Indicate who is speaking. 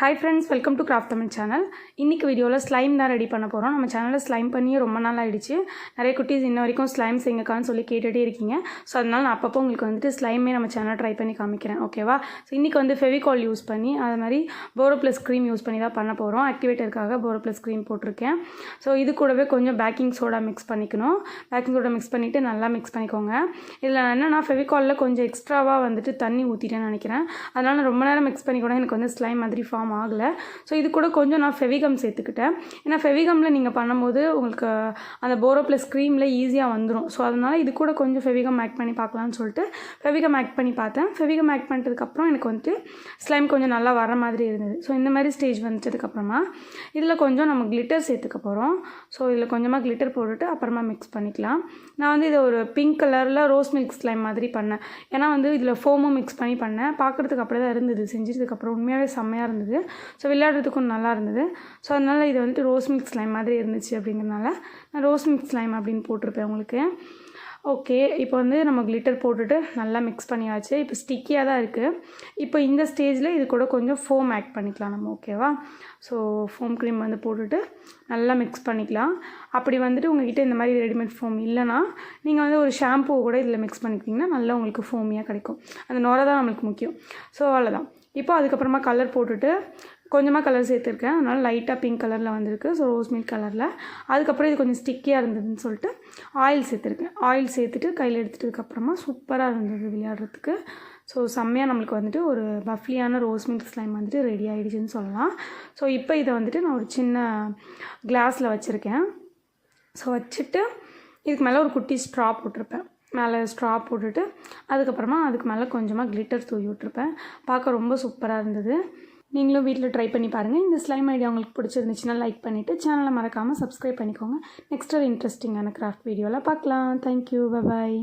Speaker 1: Hi friends, welcome to Craft Tamil channel. இன்னைக்கு வீடியோல slime தான் ரெடி பண்ண போறோம். நம்ம சேனல்ல ஸ்லைம் பண்ணி ரொம்ப நாள் ஆயிடுச்சு. நிறைய குட்டீஸ் இன்ன வரைக்கும் ஸ்லைம் செய்யுங்கக்கான்னு சொல்லி கேட்டுட்டே இருக்கீங்க. சோ அதனால நான் அப்பப்போ உங்களுக்கு வந்துட்டு ஸ்லைமே நம்ம சேனல்ல ட்ரை பண்ணி காமிக்கிறேன். ஓகேவா? சோ இன்னைக்கு வந்து ஃபெவிகால் யூஸ் பண்ணி அதே மாதிரி போரோப்ளஸ் க்ரீம் யூஸ் பண்ணி தான் பண்ண போறோம். ஆக்டிவேட்டருக்காக போரோப்ளஸ் க்ரீம் போட்டுருக்கேன். சோ இது கூடவே கொஞ்சம் பேக்கிங் சோடா மிக்ஸ் பண்ணிக்கணும். பேக்கிங் சோடா மிக்ஸ் பண்ணிட்டு நல்லா மிக்ஸ் பண்ணிக்கோங்க. இதுல என்னன்னா ஃபெவிகால்ல கொஞ்சம் எக்ஸ்ட்ராவா வந்துட்டு தண்ணி ஊத்திட்டேன்னு நினைக்கிறேன். அதனால நான் ரொம்ப நேரம் மிக்ஸ் பண்ணி கூட எனக்கு வந்து ஸ்லைம் மாதிரி ஃபார்ம் ஆகல. ஸோ இது கூட கொஞ்சம் நான் ஃபெவிகம் சேர்த்துக்கிட்டேன். ஏன்னா ஃபெவிகமில் நீங்கள் பண்ணும்போது உங்களுக்கு அந்த போரோப்ளஸ் க்ரீமில் ஈஸியாக வந்துடும். ஸோ அதனால் இது கூட கொஞ்சம் ஃபெவிகம் ஆட் பண்ணி பார்க்கலான்னு சொல்லிட்டு ஃபெவிகம் ஆட் பண்ணி பார்த்தேன். ஃபெவிகம் ஆட் பண்ணிட்டதுக்கப்புறம் எனக்கு வந்துட்டு ஸ்லைம் கொஞ்சம் நல்லா வர மாதிரி இருந்தது. ஸோ இந்த மாதிரி ஸ்டேஜ் வந்துட்டதுக்கப்புறமா இதில் கொஞ்சம் நம்ம கிளிட்டர் சேர்த்துக்க போகிறோம். ஸோ இதில் கொஞ்சமாக கிளிட்டர் போட்டுட்டு அப்புறமா மிக்ஸ் பண்ணிக்கலாம். நான் வந்து இதை ஒரு பிங்க் கலரில் ரோஸ் மில்க் ஸ்லைம் மாதிரி பண்ணேன். ஏன்னா வந்து இதில் ஃபோமும் மிக்ஸ் பண்ணி பண்ணேன். பார்க்குறதுக்கு அப்படியே தான் இருந்தது. செஞ்சதுக்கப்புறம் உண்மையாகவே செம்மையாக இருந்தது. ஸோ விளையாடுறதுக்கும் நல்லா இருந்தது. ஸோ அதனால் இது வந்துட்டு ரோஸ் மில்க் ஸ்லைம் மாதிரி இருந்துச்சு அப்படிங்கிறனால நான் ரோஸ் மில்க் ஸ்லைம் அப்படின்னு போட்டிருப்பேன் உங்களுக்கு. ஓகே, இப்போ வந்து நம்ம கிளிட்டர் போட்டுட்டு நல்லா மிக்ஸ் பண்ணியாச்சு. இப்போ ஸ்டிக்கியாக தான் இருக்குது. இப்போ இந்த ஸ்டேஜில் இது கூட கொஞ்சம் ஃபோம் ஆட் பண்ணிக்கலாம் நம்ம. ஓகேவா? ஸோ ஃபோம் க்ரீம் வந்து போட்டுட்டு நல்லா மிக்ஸ் பண்ணிக்கலாம். அப்படி வந்துட்டு உங்கள்கிட்ட இந்த மாதிரி ரெடிமேட் ஃபோம் இல்லைனா நீங்கள் வந்து ஒரு ஷாம்பூ கூட இதில் மிக்ஸ் பண்ணிக்கிட்டிங்கன்னா நல்லா உங்களுக்கு ஃபோமியாக கிடைக்கும். அந்த நுரை தான் நம்மளுக்கு முக்கியம். ஸோ அவ்வளோதான். இப்போ அதுக்கப்புறமா கலர் போட்டுட்டு கொஞ்சமாக கலர் சேர்த்துருக்கேன். அதனால் லைட்டாக பிங்க் கலரில் வந்திருக்கு. ஸோ ரோஸ் மில்க் கலரில். அதுக்கப்புறம் இது கொஞ்சம் ஸ்டிக்கியாக இருந்ததுன்னு சொல்லிட்டு ஆயில் சேர்த்துருக்கேன். ஆயில் சேர்த்துட்டு கையில் எடுத்துட்டதுக்கப்புறமா சூப்பராக இருந்தது விளையாடுறதுக்கு. ஸோ செம்மையாக நம்மளுக்கு வந்துட்டு ஒரு பஃப்லியான ரோஸ் மில்க் ஸ்லைம் வந்துட்டு ரெடி ஆகிடுச்சின்னு சொல்லலாம். ஸோ இப்போ இதை வந்துட்டு நான் ஒரு சின்ன கிளாஸில் வச்சுருக்கேன். ஸோ வச்சுட்டு இதுக்கு மேலே ஒரு குட்டி ஸ்ட்ரா போட்டிருப்பேன். மேலே ஸ்ட்ரா போட்டுட்டு அதுக்கப்புறமா அதுக்கு மேலே கொஞ்சமாக கிளிட்டர் தூவி விட்டுருப்பேன். பார்க்க ரொம்ப சூப்பராக இருந்தது. நீங்களும் வீட்டில் ட்ரை பண்ணி பாருங்கள். இந்த ஸ்லைம் ஐடியா உங்களுக்கு பிடிச்சிருந்துச்சுன்னா லைக் பண்ணிவிட்டு சேனலை மறக்காமல் சப்ஸ்கிரைப் பண்ணிக்கோங்க. நெக்ஸ்ட் ஒரு இன்ட்ரெஸ்டிங்கான கிராஃப்ட் வீடியோவில் பார்க்கலாம். Thank you, bye bye.